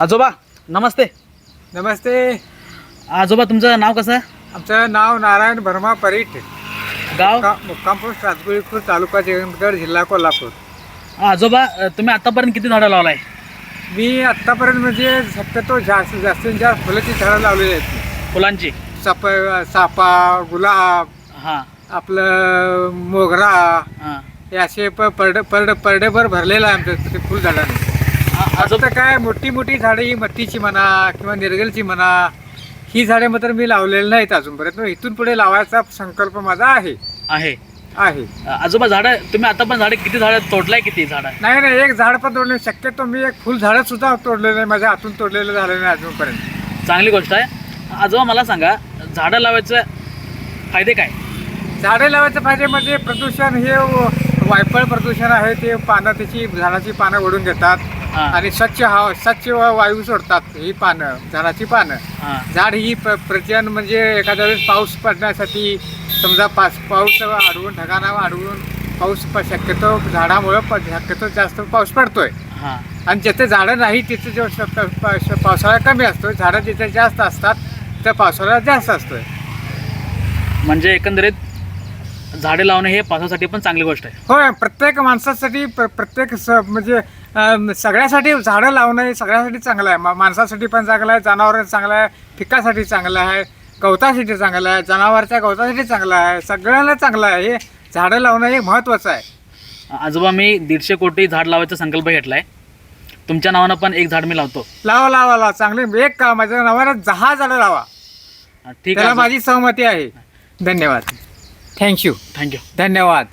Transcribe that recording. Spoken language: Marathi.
आजोबा नमस्ते. नमस्ते. आजोबा तुमचं नाव कसं आहे? आमचं नाव नारायण भरमा परीट, गाव? मुक्काम पोस्ट राजगुळीखूर, तालुका जयंतगड, जिल्हा कोल्हापूर. आजोबा तुम्ही आतापर्यंत किती झाडं लावलाय? मी आत्तापर्यंत म्हणजे शक्यतो जास्तीत जास्त फुलाची झाडं लावलेली आहेत. फुलांची? चाफा, गुलाब, हां आपलं मोगरा, हां. हे असे परडेभर भरलेलं आहे आमचं ते फुलझाडाने. आजोबा आता काय मोठी मोठी झाडं ही मत्तीची म्हणा किंवा निर्गलची म्हणा, ही झाडे मात्र मी लावलेली नाहीत अजूनपर्यंत. इथून पुढे लावायचा संकल्प माझा आहे. आजोबा झाडं तुम्ही आतापर्यंत किती झाडं तोडलाय? किती झाडं? नाही, एक झाड पण तोडले. शक्यतो मी एक फुल झाडं सुद्धा तोडलेलं नाही, माझ्या हातून तोडलेलं झालं नाही अजूनपर्यंत. चांगली गोष्ट आहे. आजोबा मला सांगा, झाडं लावायचं फायदे काय? झाडे लावायचे फायदे म्हणजे प्रदूषण, हे वायफळ प्रदूषण आहे ते पानं, त्याची झाडाची पानं ओढून घेतात हां आणि स्वच्छ वायू सोडतात ही पानं, झाडाची पानं. हां झाड ही प्रजन म्हणजे एखाद्या वेळेस पाऊस पडण्यासाठी, समजा पाऊस अडवून, ढगांना अडवून पाऊस शक्यतो झाडामुळं शक्यतो जास्त पाऊस पडतोय. हां. आणि जिथे झाडं नाही तिथे जो पावसाळा कमी असतो, झाडं जिथे जास्त असतात तिथे पावसाळा जास्त असतोय. म्हणजे एकंदरीत झाडे लावणं हे पावसासाठी पण चांगली गोष्ट आहे. होय, प्रत्येक माणसासाठी प्रत्येक म्हणजे सगळ्यासाठी झाडं लावणं हे सगळ्यासाठी चांगलं आहे. माणसासाठी पण चांगलं आहे, जनावरांसाठी चांगलं आहे, पिकासाठी चांगलं आहे, गवतासाठी चांगलं आहे, जनावरच्या गवतासाठी चांगलं आहे, सगळ्यांना चांगलं आहे. हे झाडं लावणं हे महत्त्वाचं आहे. आजोबा मी 150 कोटी झाड लावायचा संकल्प घेतलाय. तुमच्या नावानं पण एक झाड मी लावतो. लावा चांगले. एक का माझ्या नावानं 10 झाडं लावा. ठीक त्याला आहे. माझी सहमती आहे. धन्यवाद. थँक्यू. थँक्यू. धन्यवाद.